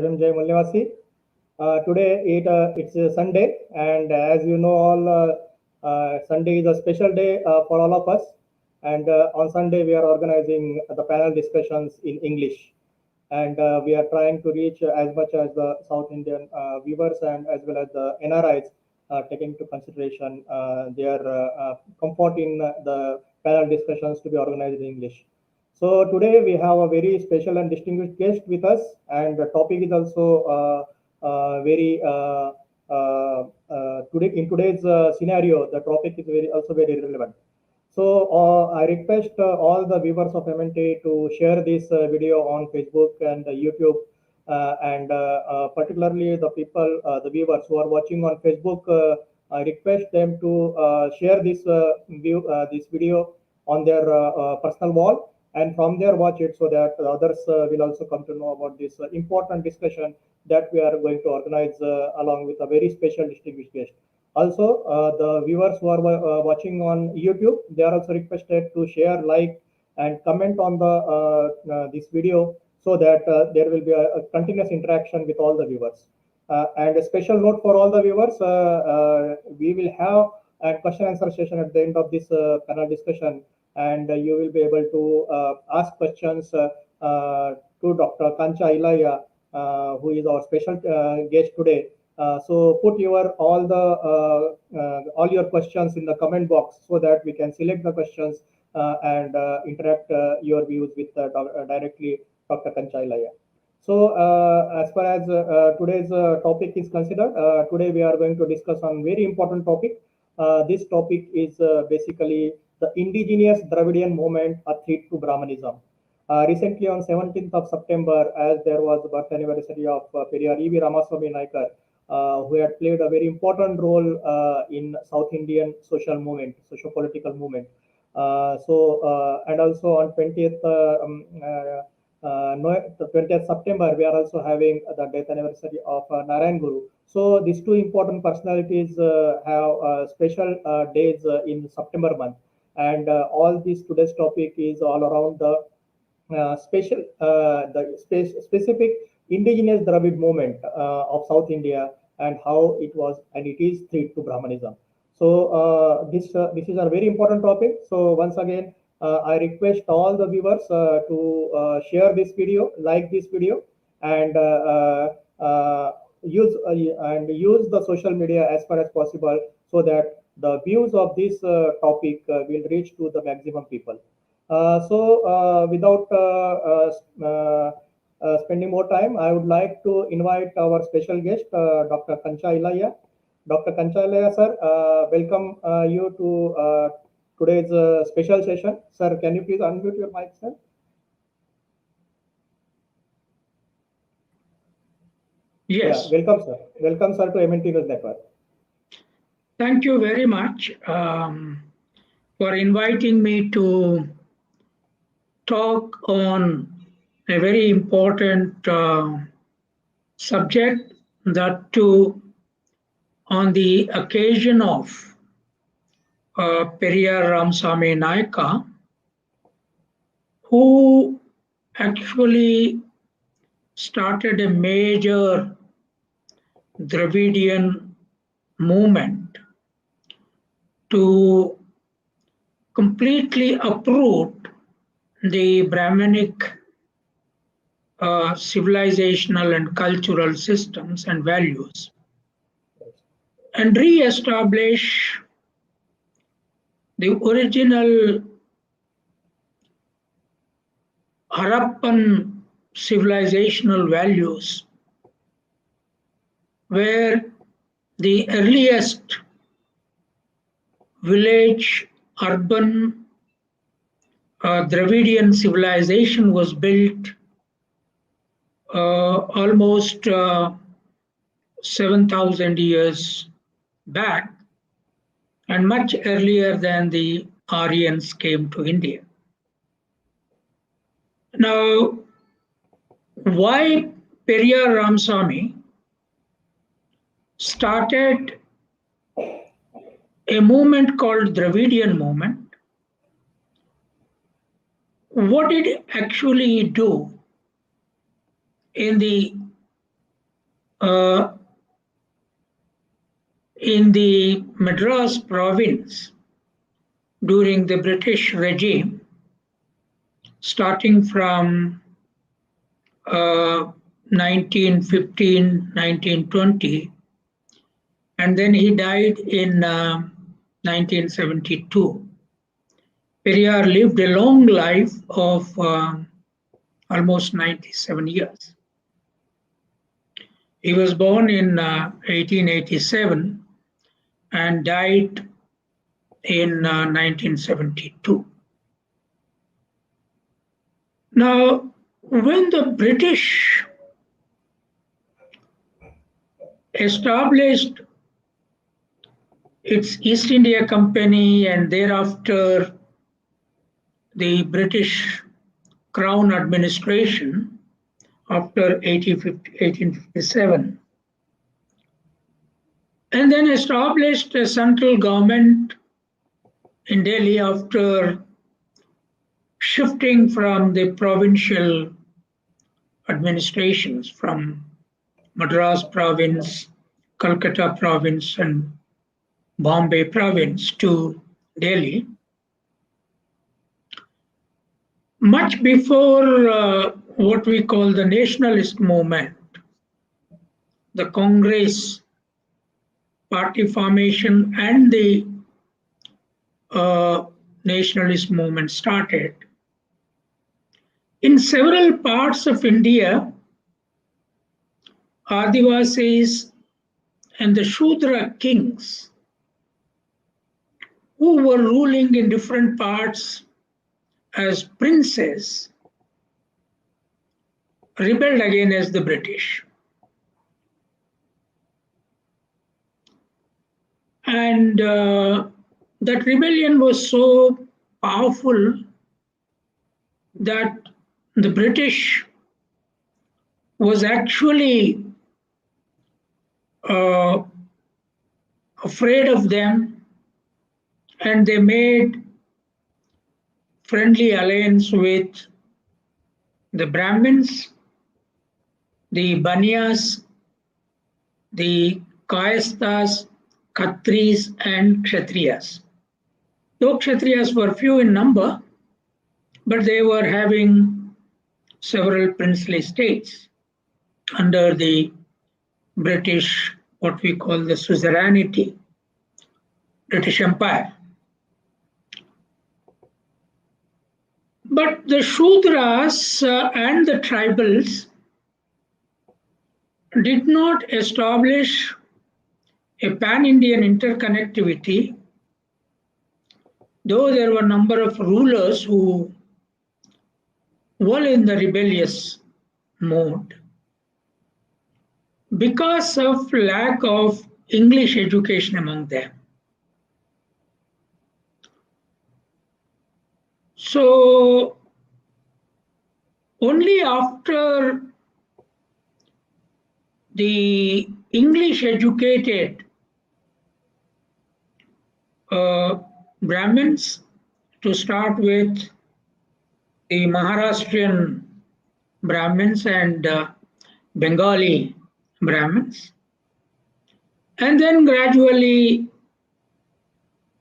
Jai Mullivasi. Today it's a Sunday, and as you know, Sunday is a special day for all of us. And on Sunday, we are organizing the panel discussions in English, and we are trying to reach as much as the South Indian viewers and as well as the NRIs, taking into consideration their comfort in the panel discussions to be organized in English. So today we have a very special and distinguished guest with us, and the topic is also very today in today's scenario. The topic is also very relevant. So I request all the viewers of MNT to share this video on Facebook and YouTube, and particularly the people, the viewers who are watching on Facebook. I request them to share this video on their personal wall, and from there watch it so that others will also come to know about this important discussion that we are going to organize along with a very special distinguished guest. Also, the viewers who are watching on YouTube, they are also requested to share, like, and comment on the this video so that there will be a continuous interaction with all the viewers. And a special note for all the viewers, we will have a question answer session at the end of this panel discussion, and you will be able to ask questions to Dr. Kancha Ilaya, who is our special guest today. So put your all your questions in the comment box so that we can select the questions and interact your views with directly Dr. Kancha Ilaya. So as far as today's topic is considered, today we are going to discuss on very important topic. This topic is basically the Indigenous Dravidian movement, a threat to Brahminism. Recently on 17th of September, as there was the birth anniversary of Periyar E.V. Ramaswamy Naikar, who had played a very important role in South Indian social movement, socio-political movement. And also on 20th 20th September, we are also having the death anniversary of Narayan Guru. So these two important personalities have special days in September month. And all this today's topic is all around the specific indigenous Dravid movement of South India and how it was and it is threat to Brahmanism. So this is a very important topic. So once again, I request all the viewers to share this video, like this video, and use the social media as far as possible so that the views of this topic will reach to the maximum people. Without spending more time, I would like to invite our special guest, Dr. Kancha Ilaya. Dr. Kancha Ilaya, sir, welcome you to today's special session. Sir, can you please unmute your mic, sir? Yes. Yeah, welcome, sir. Welcome, sir, to MNT News Network. Thank you very much for inviting me to talk on a very important subject, that too on the occasion of Periyar Ramaswamy Naikar, who actually started a major Dravidian movement to completely uproot the Brahminic civilizational and cultural systems and values and re-establish the original Harappan civilizational values, where the earliest village urban Dravidian civilization was built almost 7,000 years back, and much earlier than the Aryans came to India. Now, why Periyar Ramaswamy started a movement called Dravidian movement? What did it actually do in the in the Madras province during the British regime, starting from 1915, 1920, and then he died in 1972. Periyar lived a long life of almost 97 years. He was born in 1887 and died in 1972. Now, when the British established its East India Company and thereafter the British Crown administration after 1857, and then established a central government in Delhi after shifting from the provincial administrations from Madras province, Calcutta province, and Bombay province to Delhi. Much before what we call the Nationalist Movement, the Congress party formation and the Nationalist Movement started, in several parts of India, Adivasis and the Shudra kings who were ruling in different parts as princes rebelled against the British. And that rebellion was so powerful that the British was actually afraid of them, and they made friendly alliance with the Brahmins, the Baniyas, the Kayasthas, Khatris, and Kshatriyas. Though Kshatriyas were few in number, but they were having several princely states under the British, what we call the suzerainty, British Empire. But the Shudras and the tribals did not establish a pan-Indian interconnectivity, though there were a number of rulers who were in the rebellious mode, because of lack of English education among them. So only after the English educated Brahmins, to start with the Maharashtrian Brahmins and Bengali Brahmins, and then gradually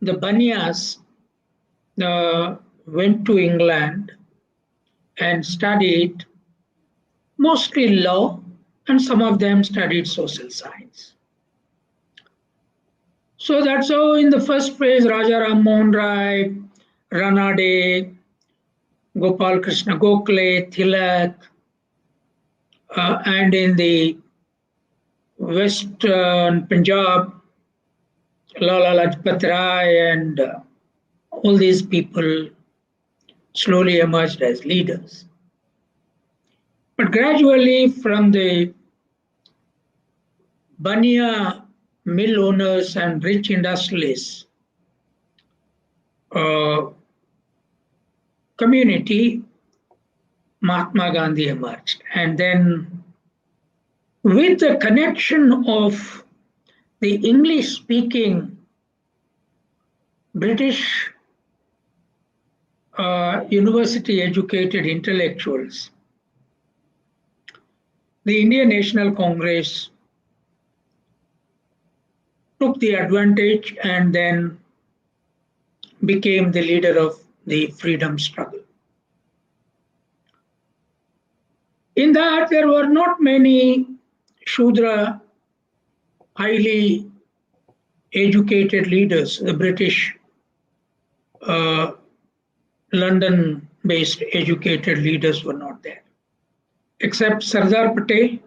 the Baniyas went to England and studied mostly law, and some of them studied social science. So that's how in the first phase Raja Ram Mohan Rai, Ranade, Gopal Krishna Gokhale, Tilak, and in the Western Punjab, Lala Lajpat Rai, and all these people slowly emerged as leaders. But gradually from the Baniya mill owners and rich industrialists community, Mahatma Gandhi emerged. And then with the connection of the English-speaking British university-educated intellectuals, the Indian National Congress took the advantage and then became the leader of the freedom struggle. In that, there were not many Shudra highly educated leaders. The British London-based educated leaders were not there, except Sardar Patel.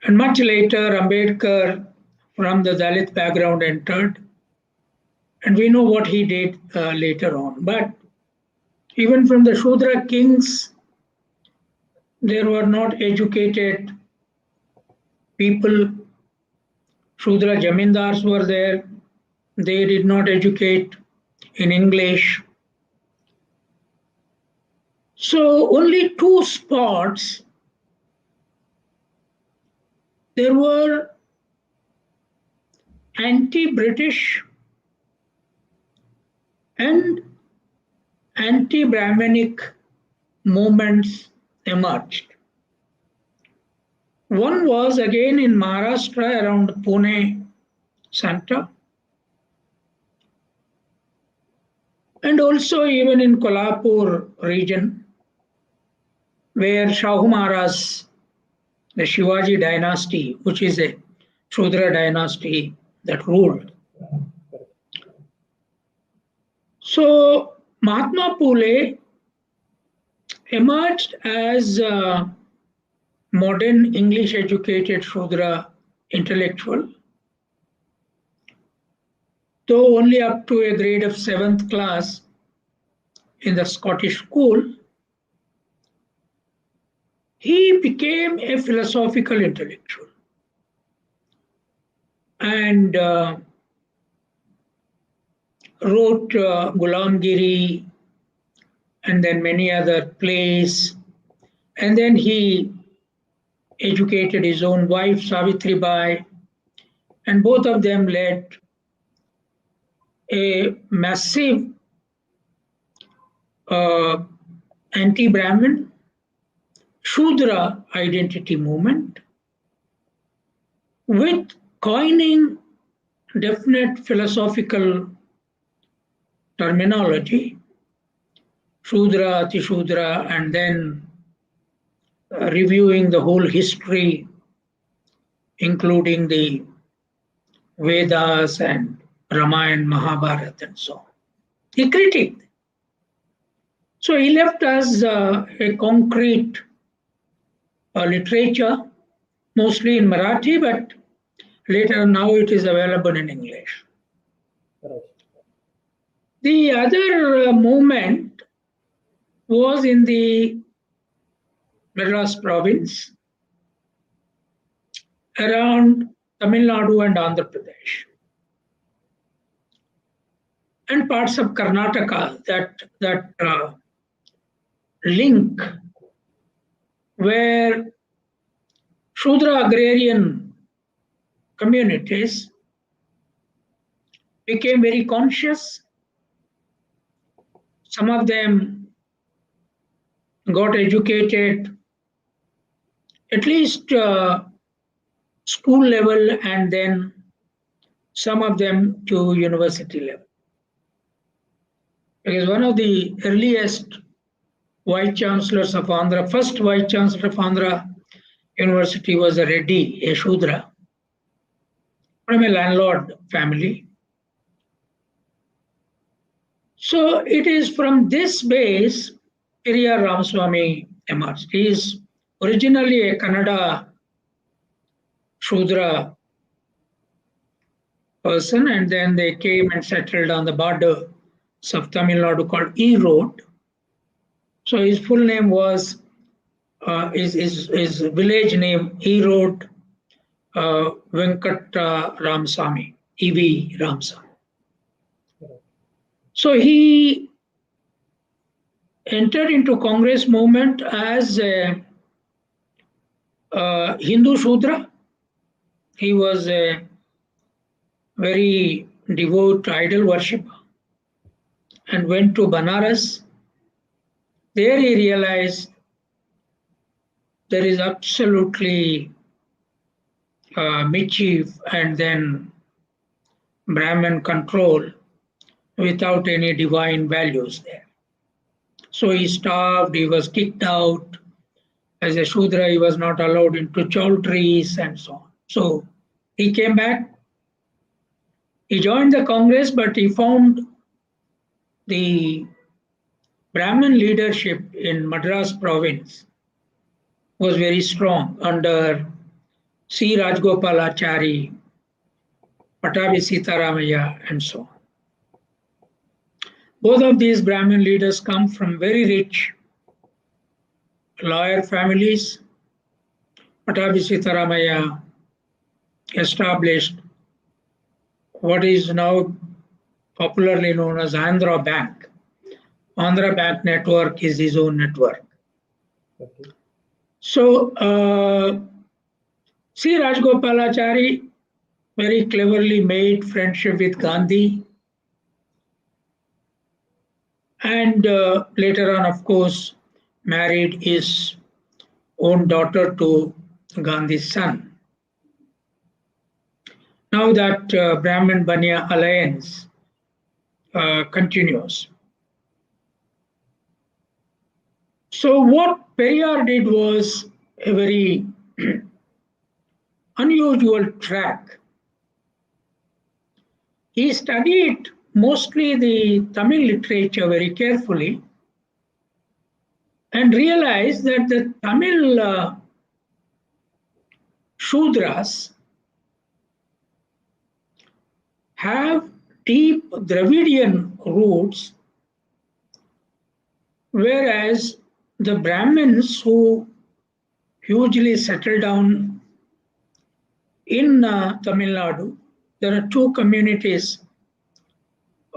And much later, Ambedkar from the Dalit background entered. And we know what he did later on. But even from the Shudra kings, there were not educated people. Shudra Jamindars were there. They did not educate in English. So only two spots there were anti-British and anti-Brahminic movements emerged. One was again in Maharashtra around Pune center, and also even in Kolhapur region, where Shahu Maharaj, the Shivaji dynasty, which is a Shudra dynasty that ruled. So Mahatma Phule emerged as a modern English educated Shudra intellectual, though only up to a grade of 7th class in the Scottish school. He became a philosophical intellectual and wrote Gulamgiri and then many other plays. And then he educated his own wife, Savitri Bai, and both of them led a massive anti-Brahmin Shudra identity movement with coining definite philosophical terminology, Shudra, Atishudra, and then reviewing the whole history, including the Vedas and Ramayana, Mahabharata, and so on. He critiqued. So he left us a concrete literature, mostly in Marathi, but later now it is available in English. Right. The other movement was in the Madras province around Tamil Nadu and Andhra Pradesh and parts of Karnataka, that link where Shudra agrarian communities became very conscious. Some of them got educated at least school level, and then some of them to university level. Because one of the earliest Vice Chancellors of Andhra, first Vice Chancellor of Andhra University was a Reddy, a Shudra, from a landlord family. So it is from this base Periyar Ramaswamy emerged. He is originally a Kannada Shudra person, and then they came and settled on the borders of Tamil Nadu called Erode. So his full name was, his village name Erode Venkat Ramaswamy, E.V. Ramaswamy. So he entered into Congress movement as a Hindu Shudra. He was a very devout idol worshipper and went to Banaras. There he realized there is absolutely mischief and then Brahmin control without any divine values there. So he starved, he was kicked out. As a Shudra, he was not allowed into chowdhuries and so on. So he came back. He joined the Congress, but he found the Brahmin leadership in Madras province was very strong under C. Rajgopalachari, Patabi Sitaramaya, and so on. Both of these Brahmin leaders come from very rich lawyer families. Patabi Sitaramaya established what is now popularly known as Andhra Bank. Andhra Bank network is his own network. Okay. So C. Rajgopalachari very cleverly made friendship with Gandhi. And later on, of course, married his own daughter to Gandhi's son. Now that Brahmin-Banya alliance continues. So what Periyar did was a very unusual track. He studied mostly the Tamil literature very carefully and realized that the Tamil Shudras have deep Dravidian roots, whereas the Brahmins who hugely settled down in Tamil Nadu, there are two communities,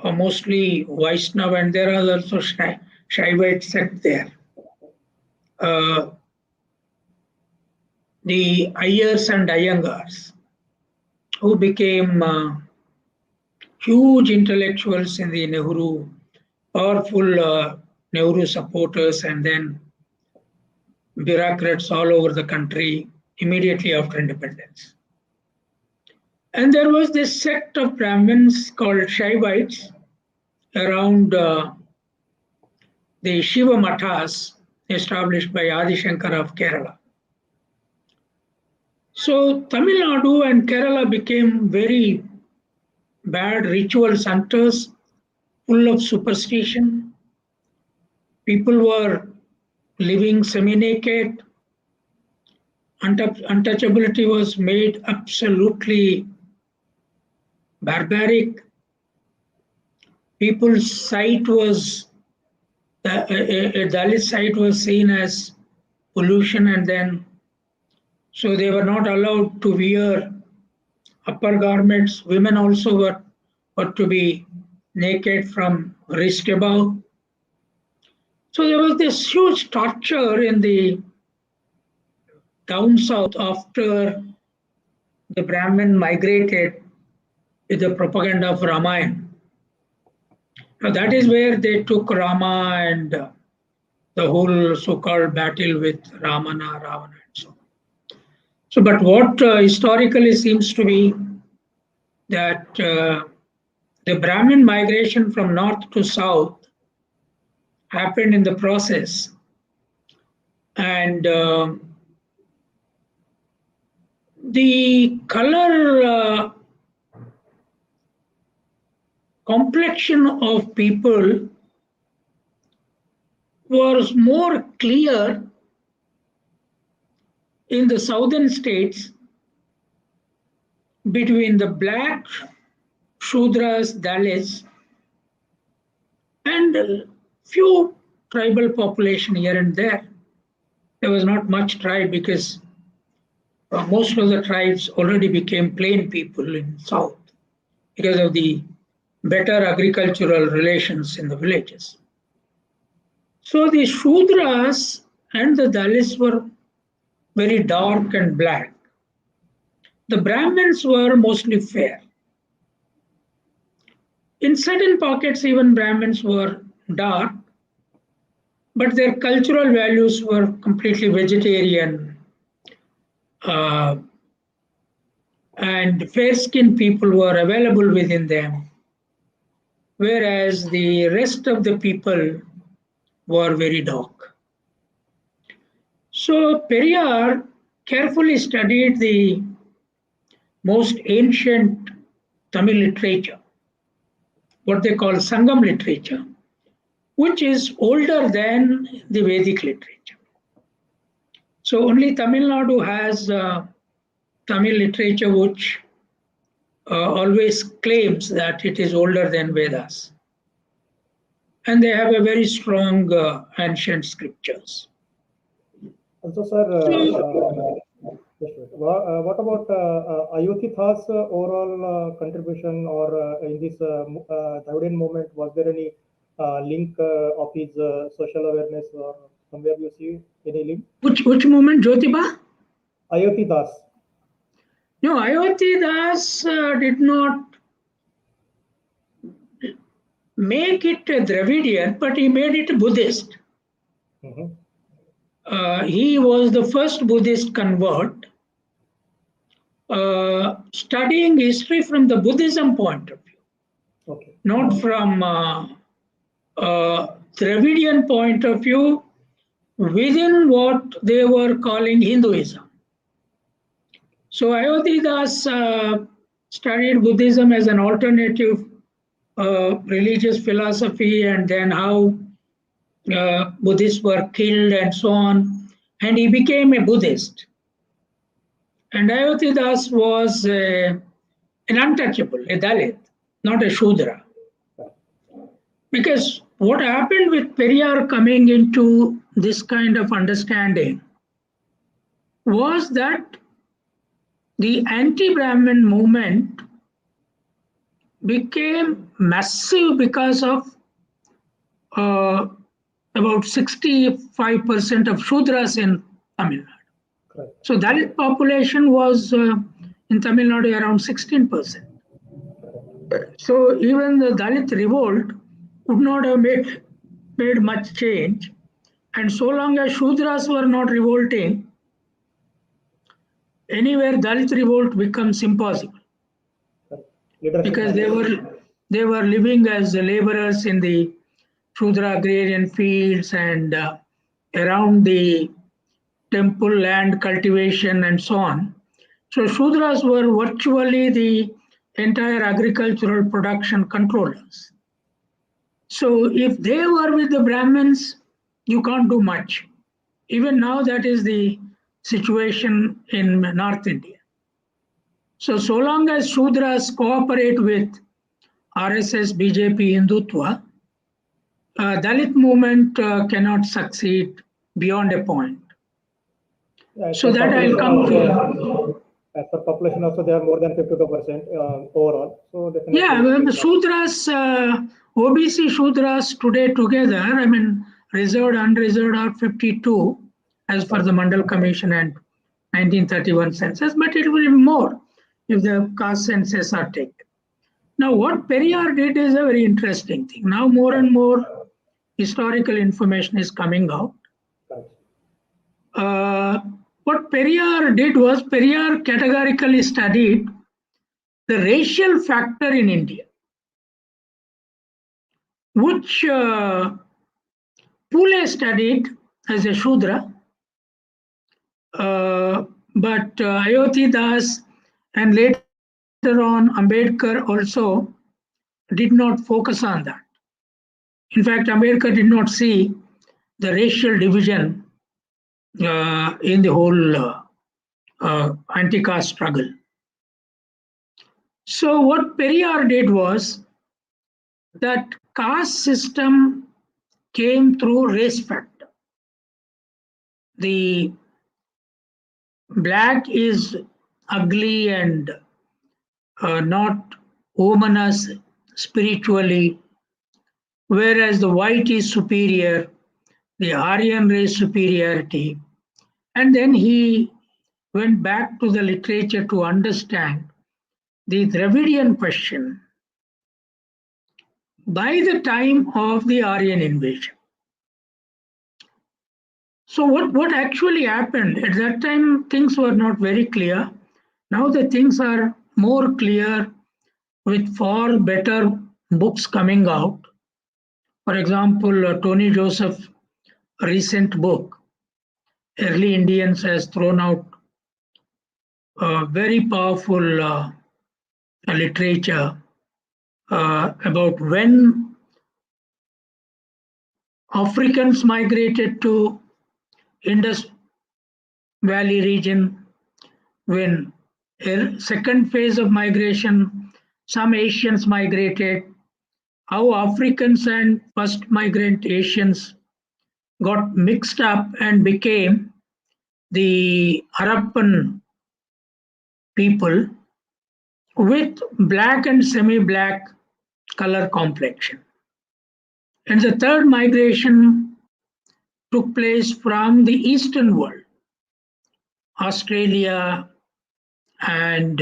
mostly Vaishnava, and there are also Shaivite sect there. The Ayers and Iyengars, who became huge intellectuals in the Nehru, powerful Nehru supporters, and then bureaucrats all over the country immediately after independence. And there was this sect of Brahmins called Shaivites around the Shiva Mathas established by Adi Shankara of Kerala. So Tamil Nadu and Kerala became very bad ritual centers, full of superstition. People were living semi-naked. Untouchability was made absolutely barbaric. People's sight was, a Dalit sight was seen as pollution, and then so they were not allowed to wear upper garments. Women also were to be naked from wrist above. So there was this huge torture in the down south after the Brahmin migrated with the propaganda of Ramayana. Now that is where they took Rama and the whole so-called battle with Ravana and so on. So, but what historically seems to be that the Brahmin migration from north to south happened in the process, and the color complexion of people was more clear in the southern states between the black Shudras, Dalits, and a few tribal population here and there. There was not much tribe because most of the tribes already became plain people in south because of the better agricultural relations in the villages. So the Shudras and the Dalits were very dark and black. The Brahmins were mostly fair. In certain pockets, even Brahmins were dark, but their cultural values were completely vegetarian, and fair-skinned people were available within them, whereas the rest of the people were very dark. So Periyar carefully studied the most ancient Tamil literature, what they call Sangam literature, which is older than the Vedic literature. So only Tamil Nadu has Tamil literature which always claims that it is older than Vedas. And they have a very strong ancient scriptures. Also, sir, what about Ayodhya's overall contribution, or in this Dravidian movement, was there any link of his social awareness, or somewhere you see any link? Which movement, Jyotiba? Ayodhya. No, Ayodhya did not make it a Dravidian, but he made it a Buddhist. He was the first Buddhist convert, studying history from the Buddhism point of view, not from Dravidian point of view, within what they were calling Hinduism. So Ayodhya studied Buddhism as an alternative religious philosophy, and then how Buddhists were killed and so on, and he became a Buddhist. And Ayodhya was an untouchable, a Dalit, not a Shudra. Because what happened with Periyar coming into this kind of understanding was that the anti-Brahmin movement became massive because of about 65% of Shudras in Tamil Nadu. So Dalit population was in Tamil Nadu around 16%. So even the Dalit revolt could not have made much change. And so long as Shudras were not revolting, anywhere Dalit revolt becomes impossible. Because they were living as laborers in the Shudra agrarian fields and around the temple land cultivation and so on. So Shudras were virtually the entire agricultural production controllers. So if they were with the Brahmins, you can't do much. Even now that is the situation in North India. So long as Shudras cooperate with RSS, BJP, Hindutva, Dalit movement cannot succeed beyond a point. So that I'll come to. As per population also, they are more than 52% overall. So definitely. Yeah, the Shudras, OBC Shudras today together, I mean, reserved, unreserved are 52 as per the Mandal Commission and 1931 census, but it will be more if the caste census are taken. Now, what Periyar did is a very interesting thing. Now, more and more historical information is coming out. What Periyar did was Periyar categorically studied the racial factor in India, which Pule studied as a Shudra, but Ayodhya Das and later on Ambedkar also did not focus on that. In fact, Ambedkar did not see the racial division in the whole anti-caste struggle. So what Periyar did was that caste system came through race factor. The black is ugly and not ominous spiritually, whereas the white is superior, the Aryan race superiority. And then he went back to the literature to understand the Dravidian question by the time of the Aryan invasion. So what actually happened? At that time, things were not very clear. Now the things are more clear with far better books coming out. For example, Tony Joseph's recent book, Early Indians, has thrown out very powerful literature about when Africans migrated to Indus Valley region, when second phase of migration, some Asians migrated, how Africans and first migrant Asians got mixed up and became the Harappan people with black and semi-black color complexion. And the third migration took place from the Eastern world, Australia and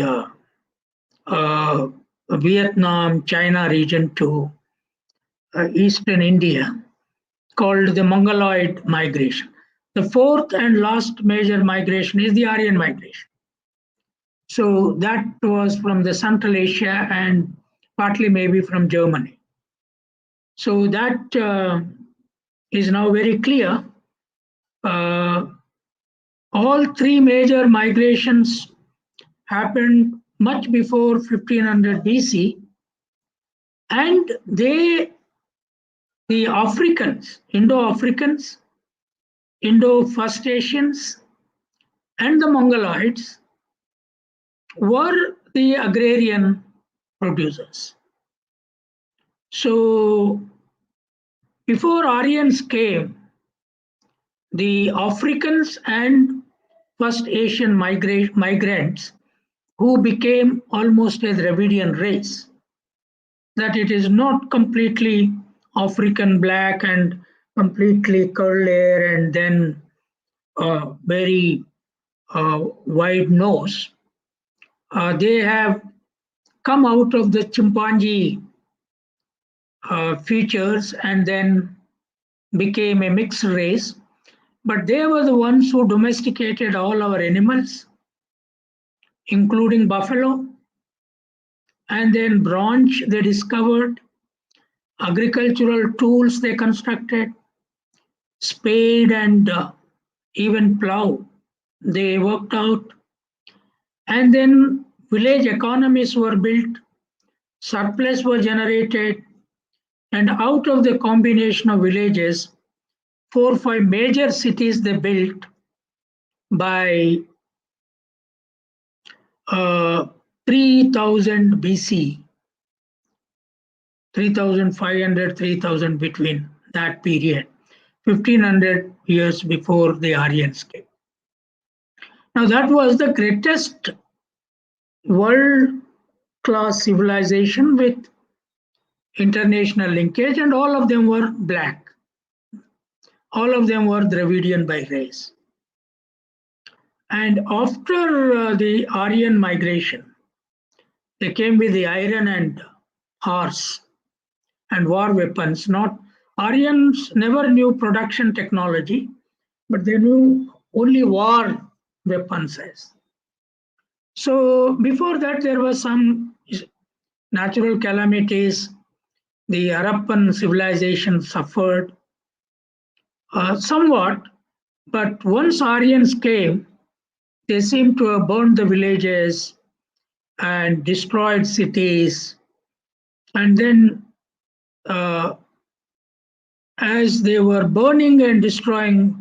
Vietnam, China region to Eastern India, called the Mongoloid migration. The fourth and last major migration is the Aryan migration. So that was from the Central Asia and partly maybe from Germany. So that is now very clear. All three major migrations happened much before 1500 BC, and the Africans, Indo-Africans, Indo-First Asians, and the Mongoloids were the agrarian producers. So before Aryans came, the Africans and First Asian migrants who became almost a Dravidian race, that it is not completely African black and completely curly hair and then very wide nose. They have come out of the chimpanzee features and then became a mixed race. But they were the ones who domesticated all our animals, including buffalo, and then bronze they discovered, agricultural tools they constructed, spade and even plow they worked out, and then village economies were built, surplus were generated, and out of the combination of villages, 4 or 5 major cities they built by 3000 BC, 3500, 3000 between that period, 1500 years before the Aryans came. Now that was the greatest world-class civilization with international linkage, and all of them were black. All of them were Dravidian by race. And after the Aryan migration, they came with the iron and horse and war weapons. Not Aryans never knew production technology, but they knew only war weapons. So before that, there were some natural calamities. The Harappan civilization suffered somewhat, but once Aryans came, they seem to have burned the villages and destroyed cities. And then as they were burning and destroying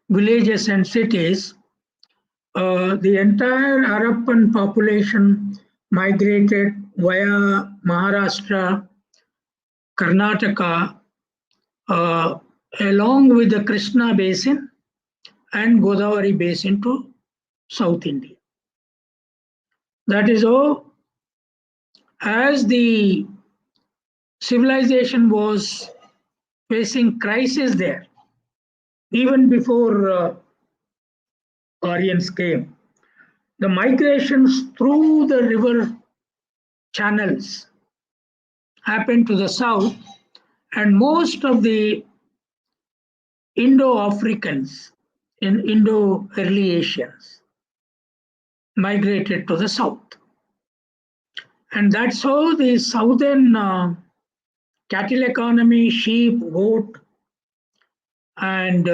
villages and cities, the entire Harappan population migrated via Maharashtra, Karnataka, along with the Krishna basin and Godavari basin to South India. That is all. As the civilization was facing crisis there, even before Aryans came, the migrations through the river channels happened to the south, and most of the Indo-Africans and Indo-Early Asians migrated to the south. And that's how the southern cattle economy, sheep, goat, and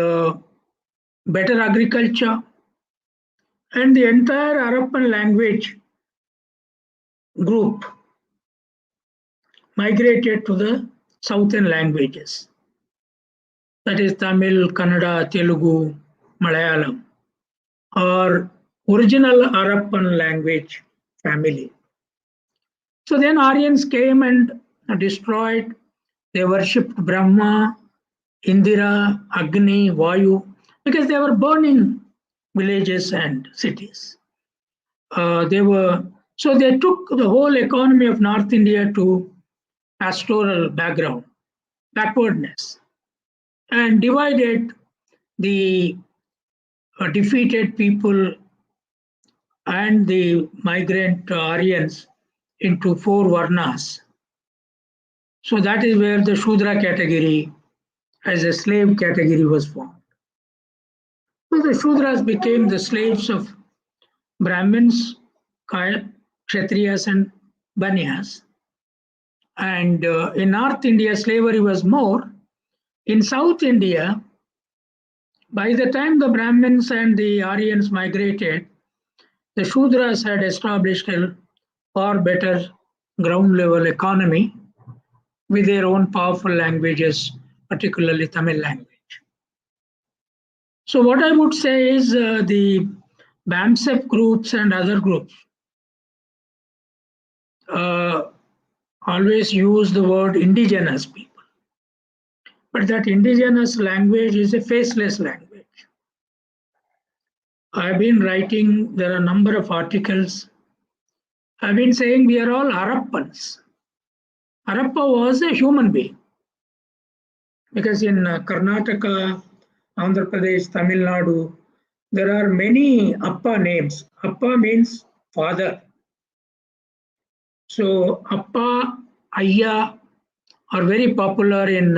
better agriculture, and the entire Harappan language group migrated to the southern languages. That is Tamil, Kannada, Telugu, Malayalam, or original Harappan language family. So then Aryans came and destroyed. They worshipped Brahma, Indira, Agni, Vayu, because they were burning villages and cities. So they took the whole economy of North India to pastoral background, backwardness, and divided the defeated people and the migrant Aryans into 4 varnas. So that is where the Shudra category as a slave category was formed. So the Shudras became the slaves of Brahmins, Kshatriyas and Banyas. And in North India, slavery was more. In South India, by the time the Brahmins and the Aryans migrated, the Shudras had established a far better ground level economy with their own powerful languages, particularly Tamil language. So what I would say is the BAMSEP groups and other groups always use the word indigenous people. But that indigenous language is a faceless language. I've been writing, there are a number of articles. I've been saying we are all Harappans. Harappa was a human being. Because in Karnataka, Andhra Pradesh, Tamil Nadu, there are many Appa names. Appa means father. So Appa, Ayya are very popular in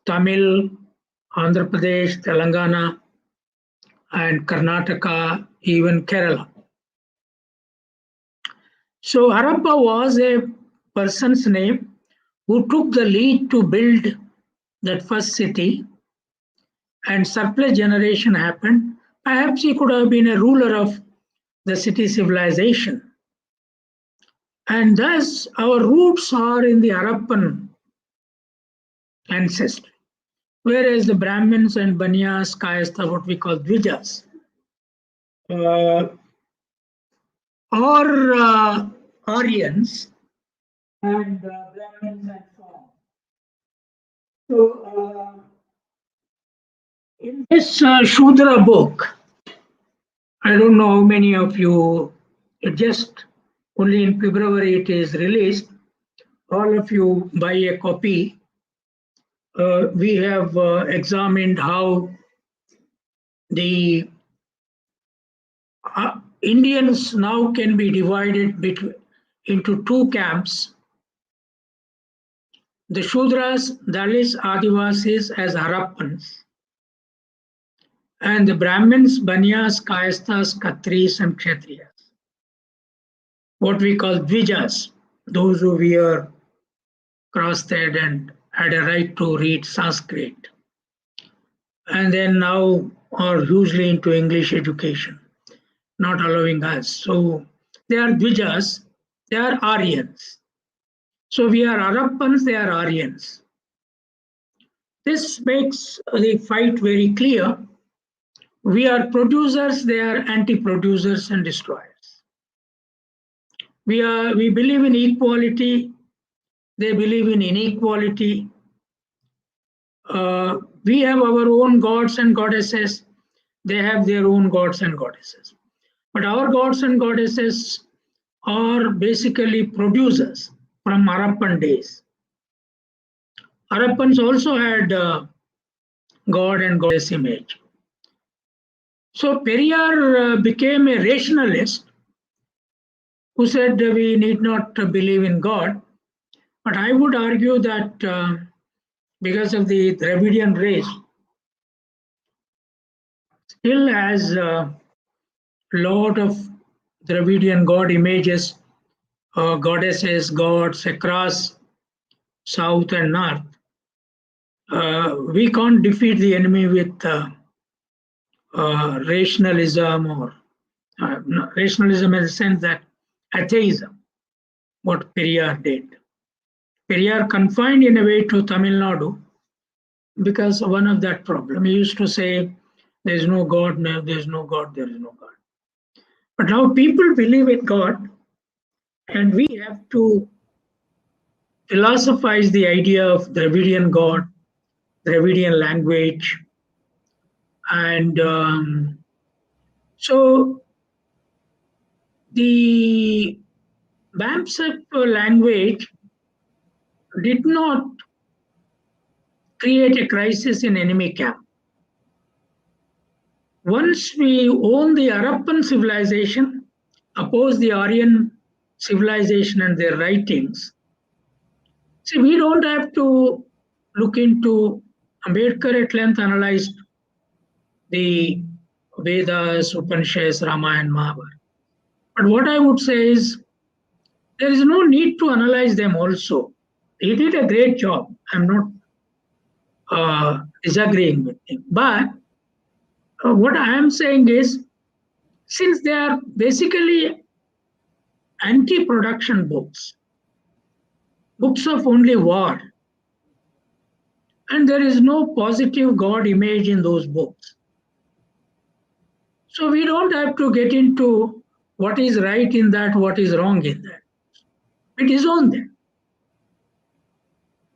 Tamil, Andhra Pradesh, Telangana, and Karnataka, even Kerala. So Harappa was a person's name who took the lead to build that first city, and surplus generation happened. Perhaps he could have been a ruler of the city civilization. And thus our roots are in the Harappan ancestry. Whereas the Brahmins and Banyas, Kayastha, what we call Dvijas, or Aryans and Brahmins and so on. So in this Shudra book, I don't know how many of you, it just only in February it is released. All of you buy a copy. We have examined how the Indians now can be divided into 2 camps. The Shudras, Dalits, Adivasis as Harappans, and the Brahmins, Banyas, Kayasthas, Khatris, and Kshatriyas. What we call Dvijas, those who wear crossed-head and had a right to read Sanskrit, and then now are hugely into English education, not allowing us. So they are Dvijas, they are Aryans. So we are Harappans, they are Aryans. This makes the fight very clear. We are producers, they are anti-producers and destroyers. We believe in equality, they believe in inequality. We have our own gods and goddesses, they have their own gods and goddesses. But our gods and goddesses are basically producers from Harappan days. Harappans also had god and goddess image. So Periyar became a rationalist who said we need not believe in God. But I would argue that because of the Dravidian race, still has lot of Dravidian god images, goddesses, gods across south and north. We can't defeat the enemy with rationalism or rationalism in the sense that atheism, what Periyar did. Periyar confined in a way to Tamil Nadu because one of that problem. He used to say, there is no God, no, there is no God, there is no God. But now people believe in God, and we have to philosophize the idea of Dravidian God, Dravidian language. And so the BAMSEP language did not create a crisis in enemy camp. Once we own the Harappan civilization, oppose the Aryan civilization and their writings, see, we don't have to look into Ambedkar at length analyzed the Vedas, Upanishads, Ramayana, Mahabharata. But what I would say is there is no need to analyze them also. He did a great job. I'm not disagreeing with him. But what I am saying is, since they are basically anti-production books, books of only war, and there is no positive God image in those books. So we don't have to get into what is right in that, what is wrong in that. It is on them.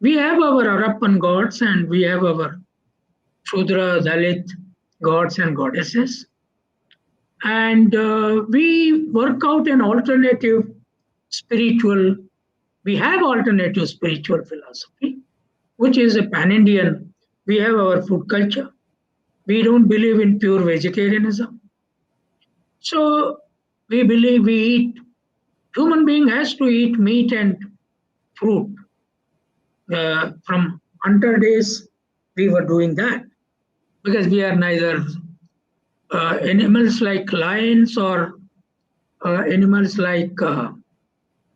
We have our Harappan gods and we have our Shudra, Dalit gods and goddesses. And we work out an alternative spiritual, we have alternative spiritual philosophy, which is a pan-Indian. We have our food culture. We don't believe in pure vegetarianism. So we believe we eat, human being has to eat meat and fruit. From hunter days, we were doing that because we are neither animals like lions or animals like cow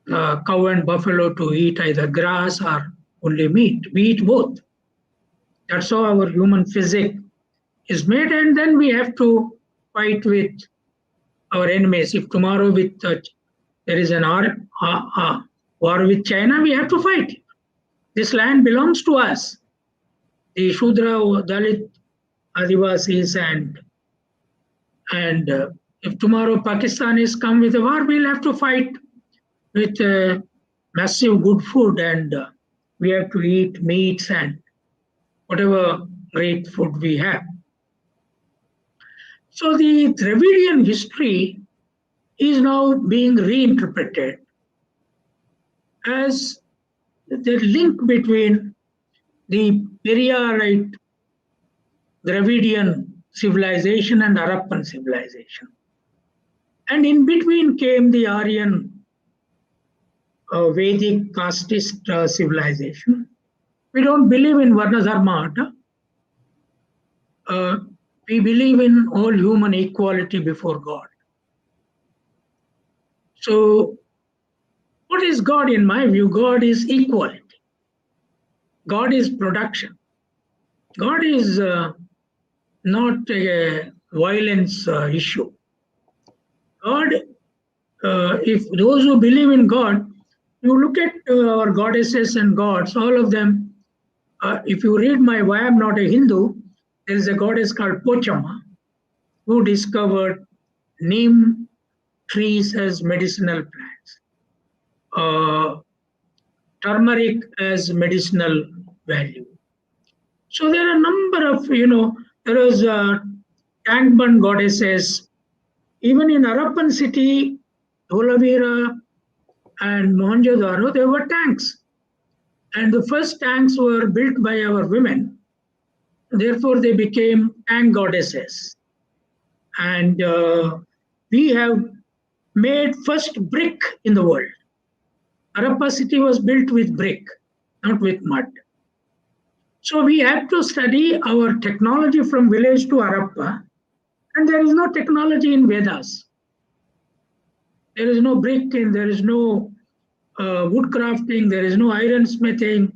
and buffalo to eat either grass or only meat. We eat both. That's how our human physique is made, and then we have to fight with our enemies. If tomorrow with there is an war with China, we have to fight. This land belongs to us. The Shudra, Dalit, Adivasis, and if tomorrow Pakistanis come with a war, we'll have to fight with massive good food, and we have to eat meats and whatever great food we have. So the Dravidian history is now being reinterpreted as the link between the Periyarite Dravidian civilization and Harappan civilization. And in between came the Aryan Vedic casteist civilization. We don't believe in Varna Dharma. We believe in all human equality before God. So what is God in my view? God is equality. God is production. God is not a violence issue. God, if those who believe in God, you look at our goddesses and gods, all of them, if you read my Why I'm Not a Hindu, there is a goddess called Pochama who discovered neem trees as medicinal plants, turmeric as medicinal value. So there are a number of, there was tank-bun goddesses. Even in Harappan city, Dholavira and Mohenjo-daro, there were tanks. And the first tanks were built by our women. Therefore, they became tank goddesses. And we have made first brick in the world. Harappa city was built with brick, not with mud. So we have to study our technology from village to Harappa. And there is no technology in Vedas. There is no bricking, there is no wood crafting, there is no iron smithing.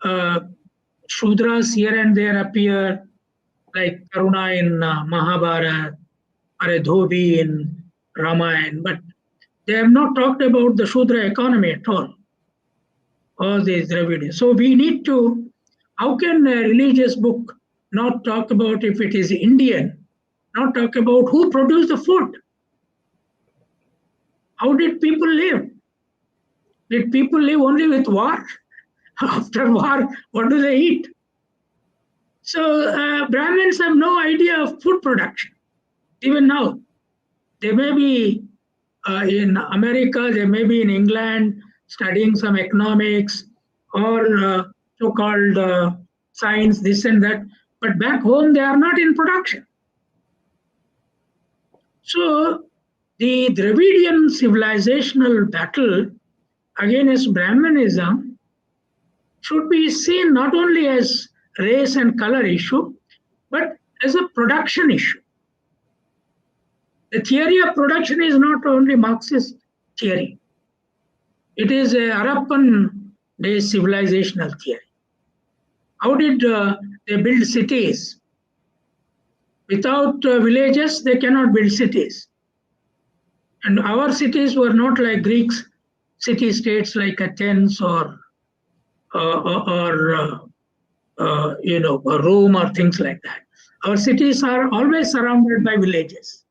Shudras here and there appear, like Karuna in Mahabharata, or a Dhobi in Ramayana, but they have not talked about the Shudra economy at all these Dravidians. So we need to, how can a religious book not talk about if it is Indian, not talk about who produced the food? How did people live? Did people live only with war? After war, what do they eat? So Brahmins have no idea of food production, even now. They may be in America, they may be in England studying some economics or so-called science, this and that. But back home, they are not in production. So the Dravidian civilizational battle against Brahminism should be seen not only as race and color issue, but as a production issue. The theory of production is not only Marxist theory. It is a Harappan-based civilizational theory. How did they build cities? Without villages, they cannot build cities. And our cities were not like Greeks city-states like Athens or Rome or things like that. Our cities are always surrounded by villages.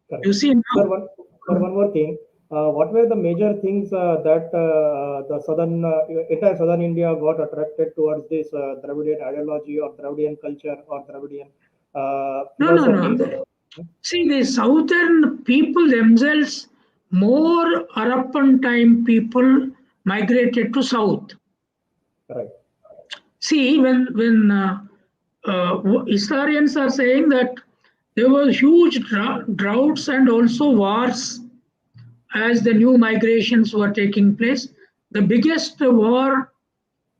Correct. You see now. Sir, one more thing. What were the major things that the entire southern India got attracted towards this Dravidian ideology or Dravidian culture or Dravidian philosophy? No. See, the southern people themselves, more Harappan time people migrated to south. Right. See, when historians are saying that there were huge droughts and also wars as the new migrations were taking place. The biggest war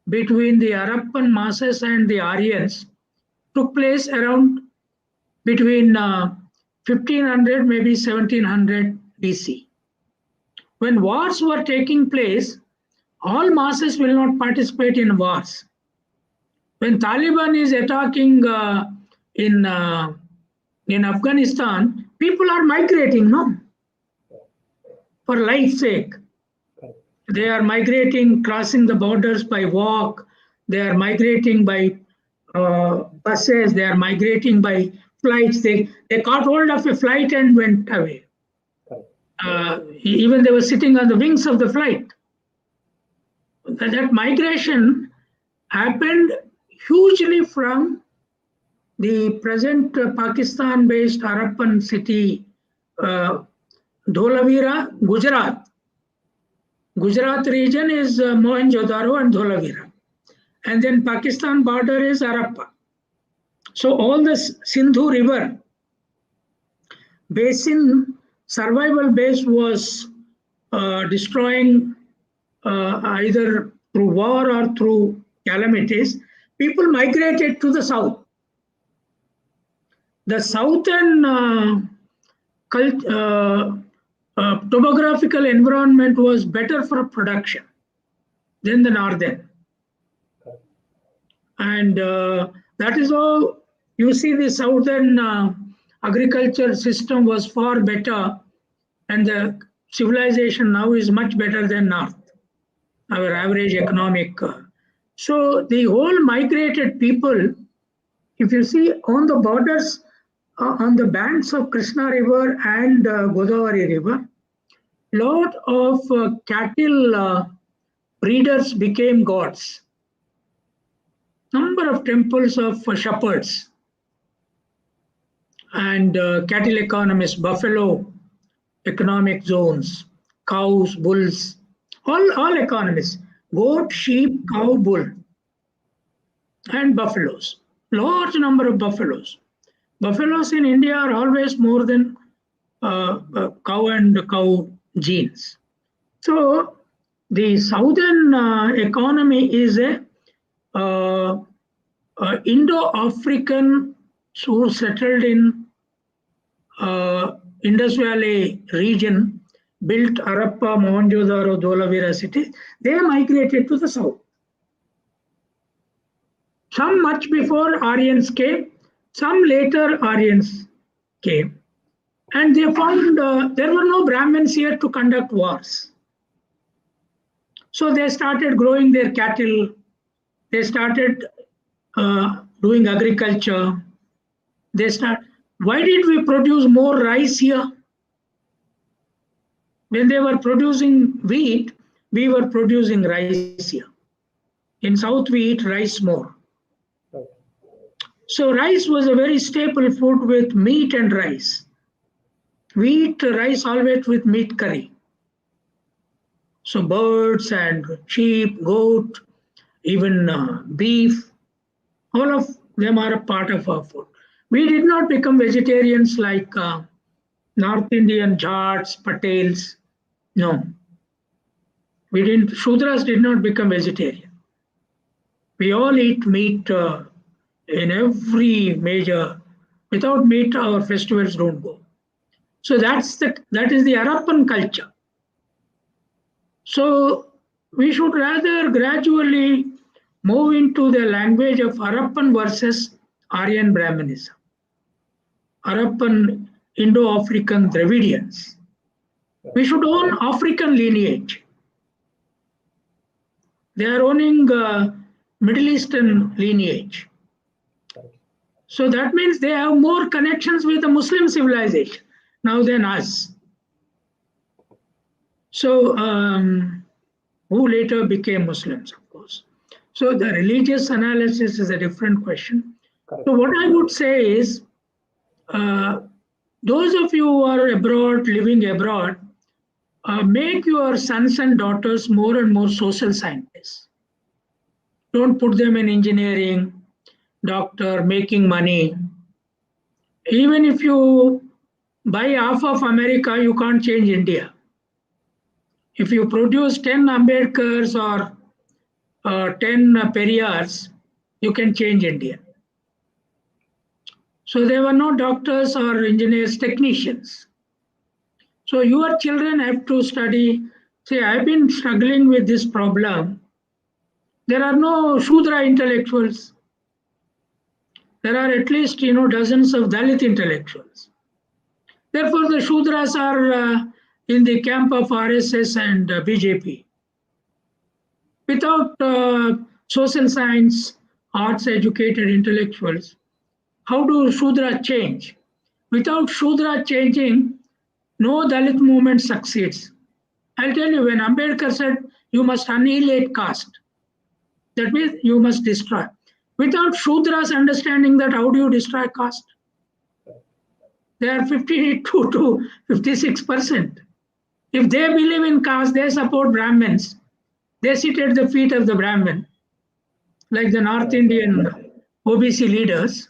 between the Harappan masses and the Aryans took place around between 1500, maybe 1700 BC. When wars were taking place, all masses will not participate in wars. When Taliban is attacking in Afghanistan, people are migrating, no? For life's sake. They are migrating, crossing the borders by walk. They are migrating by buses. They are migrating by flights. They caught hold of a flight and went away. Even they were sitting on the wings of the flight. That migration happened hugely from the present Pakistan-based Harappan city, Dholavira, Gujarat. Gujarat region is Mohenjo-daro and Dholavira. And then Pakistan border is Harappa. So all the Sindhu River basin survival base was destroying either through war or through calamities. People migrated to the south. The southern topographical environment was better for production than the northern. And that is how you see the southern agriculture system was far better, and the civilization now is much better than north, our average economic. So the whole migrated people, if you see on the borders, on the banks of Krishna River and Godavari River, lot of cattle breeders became gods. Number of temples of shepherds and cattle economists, buffalo economic zones, cows, bulls, all economists, goat, sheep, cow, bull, and buffaloes. Large number of buffaloes. Buffaloes in India are always more than cow and cow genes. So the southern economy is a Indo-African who settled in Indus Valley region built Harappa, Mohenjo-daro, Dholavira cities, they migrated to the south. Some much before Aryans came, some later Aryans came. And they found there were no Brahmins here to conduct wars. So they started growing their cattle. They started doing agriculture. Why did we produce more rice here? When they were producing wheat, we were producing rice here. In South, we eat rice more. So rice was a very staple food with meat and rice. We eat rice always with meat curry. So birds and sheep, goat, even beef, all of them are a part of our food. We did not become vegetarians like North Indian Jats, Patels. No. We didn't. Shudras did not become vegetarian. We all eat meat in every major. Without meat, our festivals don't go. So that is the Harappan culture. So we should rather gradually move into the language of Harappan versus Aryan Brahminism. Harappan Indo-African Dravidians. We should own African lineage. They are owning Middle Eastern lineage. So that means they have more connections with the Muslim civilization now than us. So, who later became Muslims, of course. So the religious analysis is a different question. So what I would say is, those of you who are abroad, living abroad, make your sons and daughters more and more social scientists. Don't put them in engineering, doctor, making money. Even if you buy half of America, you can't change India. If you produce 10 Ambedkars or 10 Periyars, you can change India. So there were no doctors or engineers, technicians. So your children have to study. Say, I've been struggling with this problem. There are no Shudra intellectuals. There are at least dozens of Dalit intellectuals. Therefore, the Shudras are in the camp of RSS and BJP. Without social science, arts educated intellectuals, how do Shudra change? Without Shudra changing, no Dalit movement succeeds. I'll tell you, when Ambedkar said you must annihilate caste, that means you must destroy. Without Shudras understanding that, how do you destroy caste? They are 52 to 56%. If they believe in caste, they support Brahmins. They sit at the feet of the Brahmin, like the North Indian OBC leaders,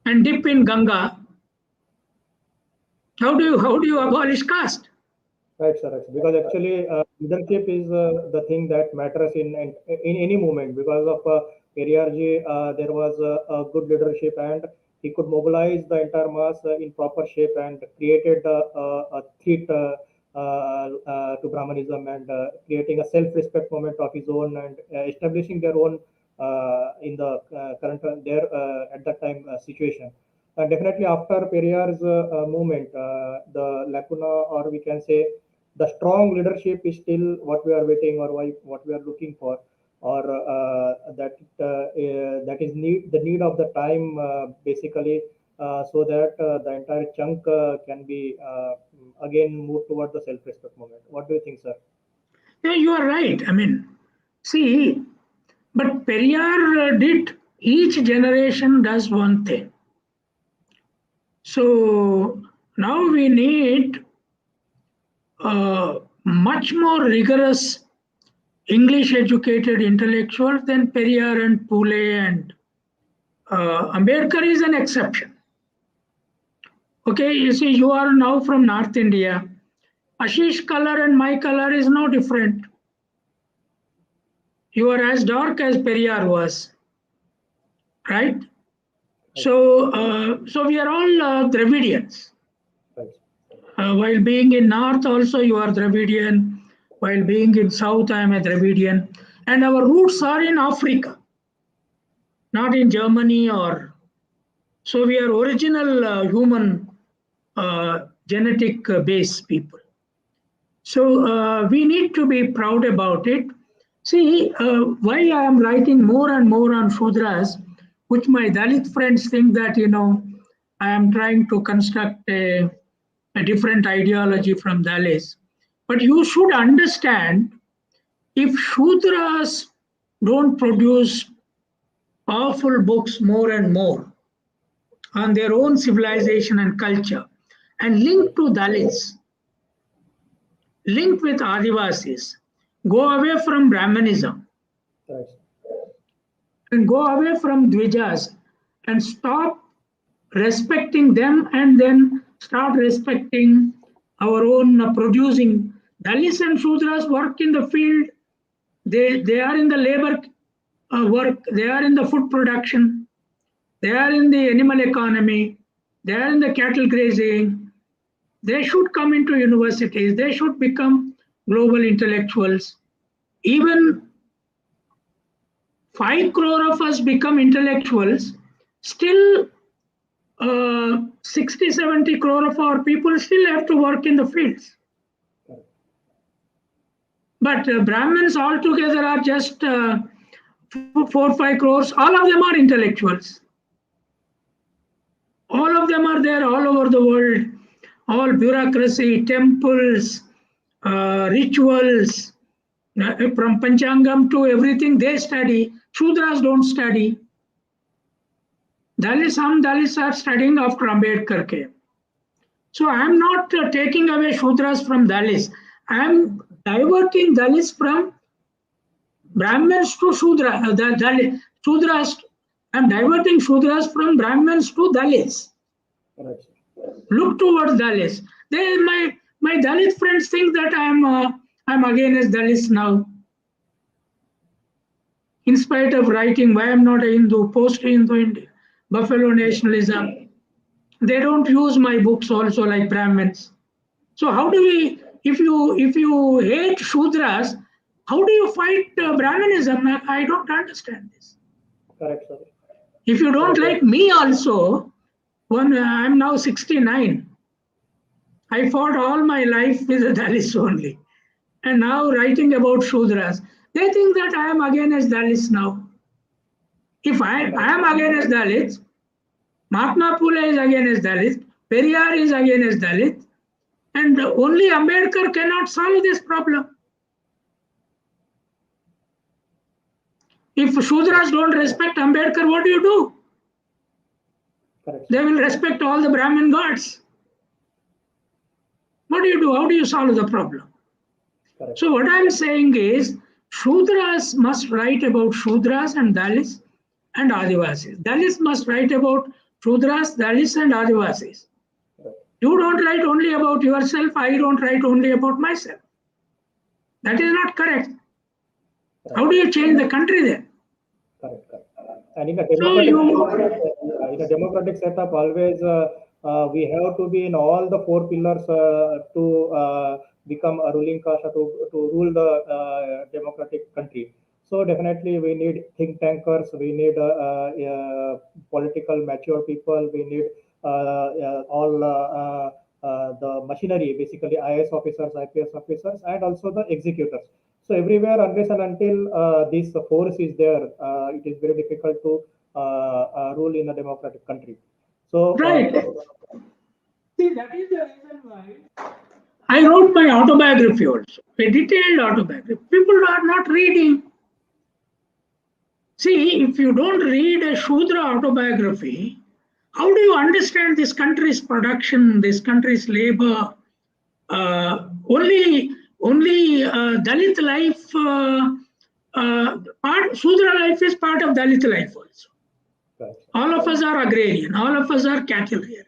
and dip in Ganga. How do you abolish caste? Right, sir. Right. Because actually, leadership is the thing that matters in any movement. Because of Periyarji, there was a good leadership, and he could mobilize the entire mass in proper shape and created a threat to Brahmanism and creating a self-respect movement of his own and establishing their own in the current at that time situation. Definitely after Periyar's movement, the lacuna, or we can say the strong leadership, is still what we are waiting, or what we are looking for, or that is the need of the time, basically, so that the entire chunk can be again moved towards the self-respect movement. What do you think, sir? Yeah, you are right. I mean, see, but Periyar did, each generation does one thing. So now we need much more rigorous English educated intellectual than Periyar and Pule, and Ambedkar is an exception. Okay, you see, you are now from North India. Ashish color and my color is no different. You are as dark as Periyar was, right? So, so we are all Dravidians. Right. While being in North also you are Dravidian. While being in South I am a Dravidian. And our roots are in Africa, not in Germany or... So we are original human genetic base people. So we need to be proud about it. See, why I am writing more and more on Shudras, which my Dalit friends think that, I am trying to construct a different ideology from Dalits. But you should understand, if Shudras don't produce powerful books more and more on their own civilization and culture and link to Dalits, linked with Adivasis, go away from Brahminism, and go away from Dvijas and stop respecting them, and then start respecting our own producing. Dalits and Shudras work in the field, they are in the labor work, they are in the food production, they are in the animal economy, they are in the cattle grazing. They should come into universities, they should become global intellectuals. Even 5 crore of us become intellectuals, still 60-70 crore of our people still have to work in the fields. But Brahmins altogether are just 4-5 crores. All of them are intellectuals. All of them are there all over the world. All bureaucracy, temples, rituals, from Panchangam to everything they study. Shudras don't study. Some Dalits are studying after Ambedkar came. So I am not taking away Shudras from Dalits. I am diverting Dalits from Brahmins to Shudra. Shudras. I am diverting Shudras from Brahmins to Dalits. Look towards Dalits. My Dalit friends think that I'm against Dalits now. In spite of writing, why I'm not a Hindu, post-Hindu India, Buffalo nationalism. They don't use my books also like Brahmins. So how do we, if you hate Shudras, how do you fight Brahminism? I don't understand this. Correct, sir. If you don't like me also, when I'm now 69, I fought all my life with the Dalits only. And now writing about Shudras, they think that I am against Dalits now. If I am against Dalits, Mahatma Phule is against Dalits, Periyar is against Dalits, and only Ambedkar cannot solve this problem. If Shudras don't respect Ambedkar, what do you do? Correct. They will respect all the Brahmin gods. What do you do? How do you solve the problem? Correct. So what I'm saying is, Shudras must write about Shudras and Dalits and Adivasis. Dalits must write about Shudras, Dalits and Adivasis. Correct. You don't write only about yourself, I don't write only about myself. That is not correct. How do you change the country then? Correct. And in a democratic setup, always we have to be in all the 4 pillars to become a ruling caste, to rule the democratic country. So definitely we need think tankers, we need political mature people, we need all the machinery, basically IAS officers, IPS officers, and also the executors. So everywhere, unless and until this force is there, it is very difficult to rule in a democratic country. So right. See, that is the reason why I wrote my autobiography also, a detailed autobiography. People are not reading. See, if you don't read a Shudra autobiography, how do you understand this country's production, this country's labor? Only Dalit life, Shudra life is part of Dalit life also. Right. All of us are agrarian, all of us are cattle rearers.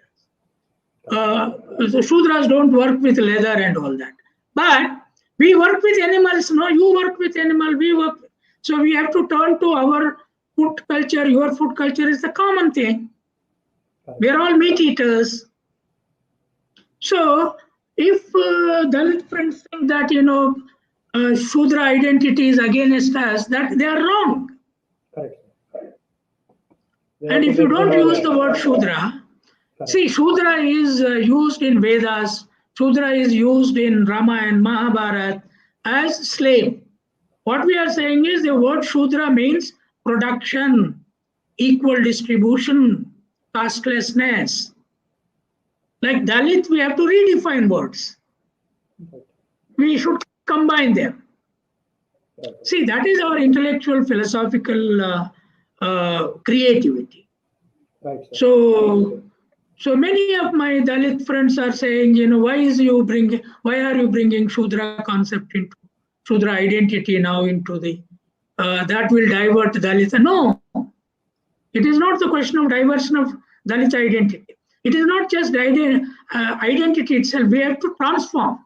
The Shudras don't work with leather and all that. But we work with animals, no, you work with animal, we work. So we have to turn to our food culture. Your food culture is the common thing. We are all meat eaters. So if Dalit friends think that, Shudra identity is against us, that they are wrong. Correct. And if you don't use the word Shudra, see, Shudra is used in Vedas, Shudra is used in Ramayana and Mahabharata as slave. What we are saying is the word Shudra means production, equal distribution, castelessness. Like Dalit, we have to redefine words. We should combine them. See, that is our intellectual, philosophical creativity. Right, so many of my Dalit friends are saying, why are you bringing Shudra concept into Shudra identity now into the that will divert Dalit? No, it is not the question of diversion of Dalit identity. It is not just identity itself. We have to transform.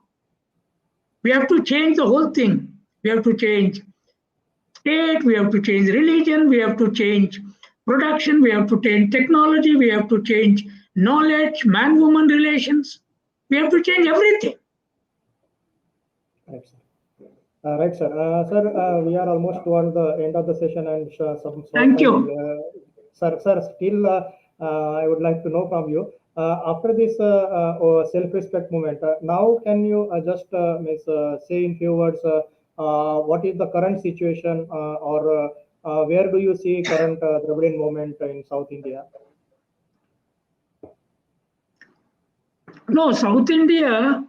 We have to change the whole thing. We have to change state, we have to change religion, we have to change production, we have to change technology, we have to change knowledge, man-woman relations. We have to change everything. Right, sir. Right, sir. Sir, we are almost towards the end of the session, and Thank you. Sir, still, I would like to know from you, after this self-respect movement, now can you just say in few words, what is the current situation, or where do you see current Dravidian movement in South India? No, South India,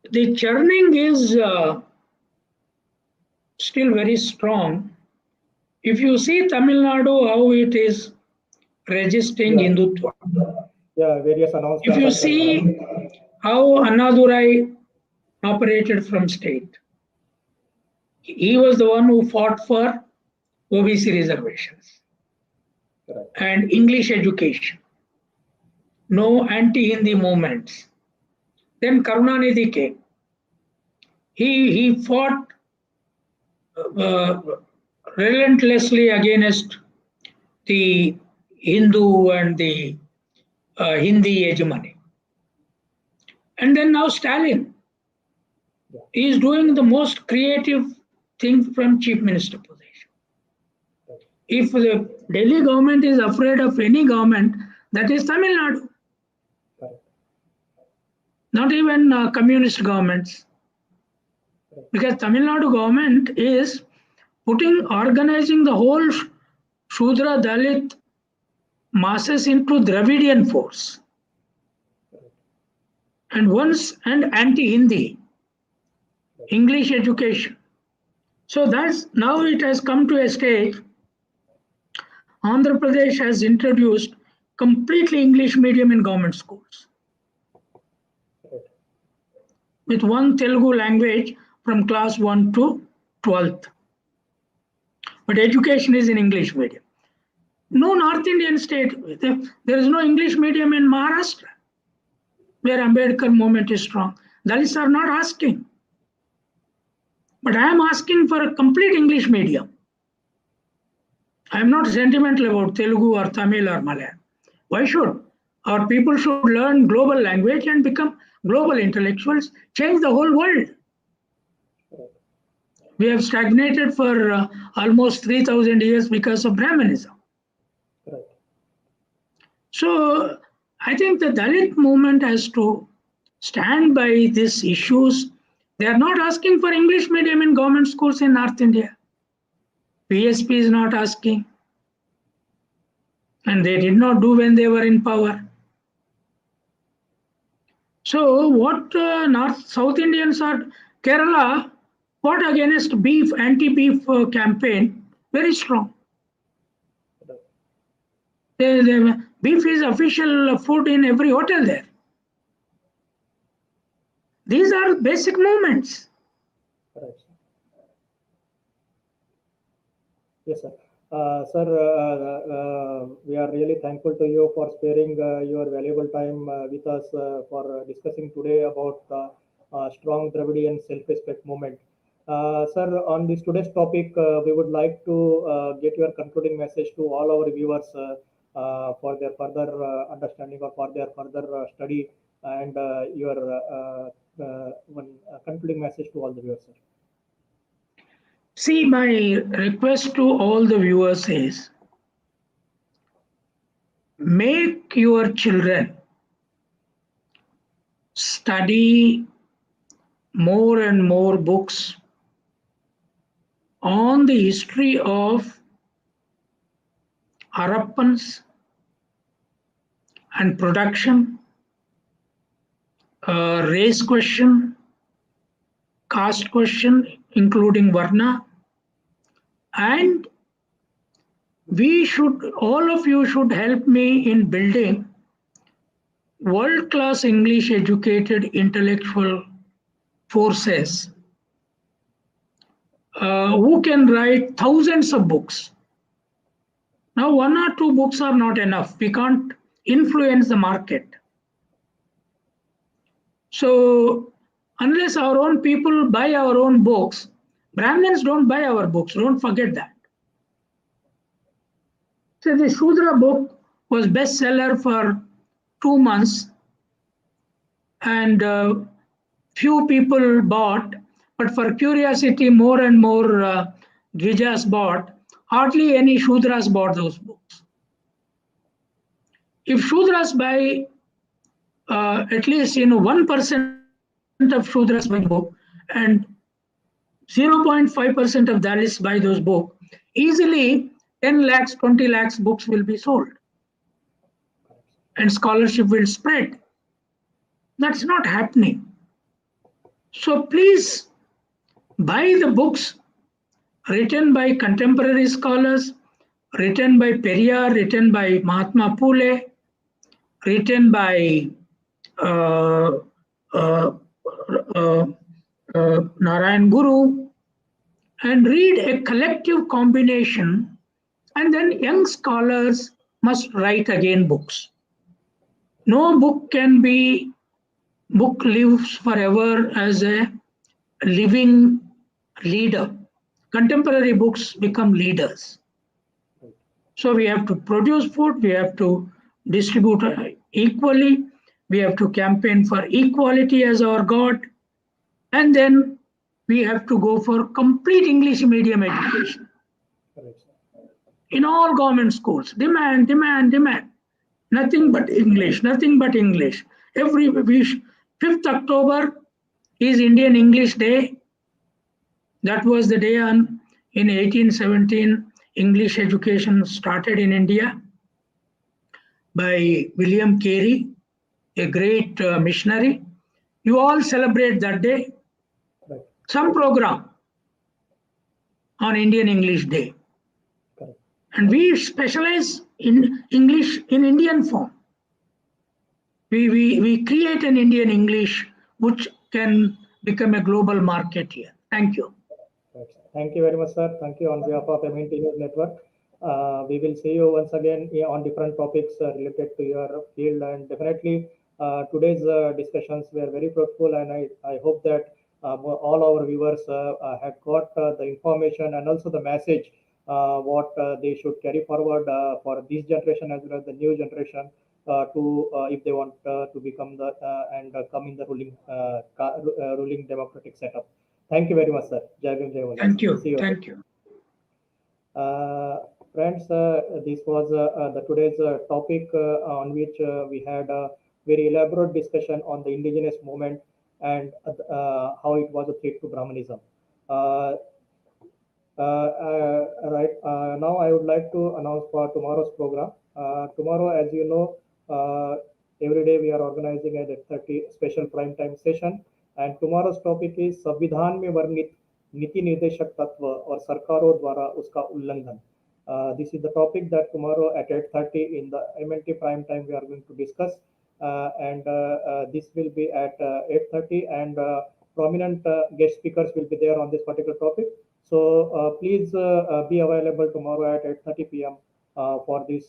the churning is still very strong. If you see Tamil Nadu, how it is resisting Hindutva. Yeah, various announcements. If you see how Annadurai operated from state, he was the one who fought for OBC reservations and English education. No anti-Hindi movements. Then Karunanidhi came. He fought relentlessly against the Hindu and the Hindi hegemony. And then now Stalin is doing the most creative thing from chief minister position. If the Delhi government is afraid of any government, that is Tamil Nadu. Not even communist governments. Because Tamil Nadu government is organizing the whole Shudra Dalit masses into Dravidian force. And anti-Hindi, English education. So that's now it has come to a stage. Andhra Pradesh has introduced completely English medium in government schools, with one Telugu language from class 1 to 12th. But education is in English medium. No North Indian state, there is no English medium in Maharashtra, where Ambedkar movement is strong. Dalits are not asking. But I am asking for a complete English medium. I am not sentimental about Telugu or Tamil or Malayalam. Why should? Our people should learn global language and become global intellectuals, change the whole world. We have stagnated for almost 3,000 years because of Brahminism. So I think the Dalit movement has to stand by these issues. They are not asking for English medium in government schools in North India. PSP is not asking. And they did not do when they were in power. So what South Indians are, Kerala fought against beef, anti-beef campaign, very strong. Beef is official food in every hotel there. These are basic movements. Yes, sir. Sir, we are really thankful to you for sparing your valuable time with us for discussing today about strong Dravidian self-respect movement. Sir, on this today's topic, we would like to get your concluding message to all our viewers for their further understanding or for their further study and your one concluding message to all the viewers, sir. See, my request to all the viewers is, make your children study more and more books on the history of Harappans and production, race question, caste question, including Varna, and all of you should help me in building world-class English educated intellectual forces who can write thousands of books. Now, 1 or 2 books are not enough. We can't influence the market. So, unless our own people buy our own books, Brahmins don't buy our books. Don't forget that. So, the Shudra book was bestseller for 2 months, and few people bought. But for curiosity, more and more Dvijas bought. Hardly any Shudras bought those books. If Shudras buy at least 1% of Shudras buy the book and 0.5% of Dalits buy those books, easily 10 lakhs, 20 lakhs books will be sold. And scholarship will spread. That's not happening. So please buy the books written by contemporary scholars, written by Periyar, written by Mahatma Phule, written by Narayan Guru, and read a collective combination, and then young scholars must write again books. No book lives forever as a living leader. Contemporary books become leaders. So we have to produce food, we have to distribute equally, we have to campaign for equality as our God, and then we have to go for complete English medium education. In all government schools, demand. Nothing but English, nothing but English. 5th October is Indian English Day. That was the day in 1817 English education started in India by William Carey, a great missionary. You all celebrate that day. Some program on Indian English Day. And we specialize in English in Indian form. We create an Indian English which can become a global market here. Thank you. Thank you very much, sir. Thank you on behalf of MNT News Network. We will see you once again on different topics related to your field, and definitely today's discussions were very fruitful, and I hope that all our viewers have got the information and also the message what they should carry forward for this generation as well as the new generation to if they want to become the and come in the ruling democratic setup. Thank you very much, sir. Jai Bhim, Jai Hind. Thank you. Thank you. Friends, this was the today's topic on which we had a very elaborate discussion on the indigenous movement and how it was a threat to Brahminism. Right now, I would like to announce for tomorrow's program. Tomorrow, as you know, every day we are organizing a 8:30 special prime time session, and tomorrow's topic is संविधान में वर्णित नीति निर्देशक तत्व और सरकारों द्वारा उसका उल्लंघन. This is the topic that tomorrow at 8:30 in the MNT prime time we are going to discuss, and this will be at 8:30, and prominent guest speakers will be there on this particular topic. So please be available tomorrow at 8:30 p.m. For this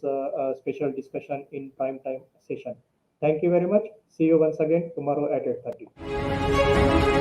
special discussion in prime time session. Thank you very much. See you once again tomorrow at 8:30.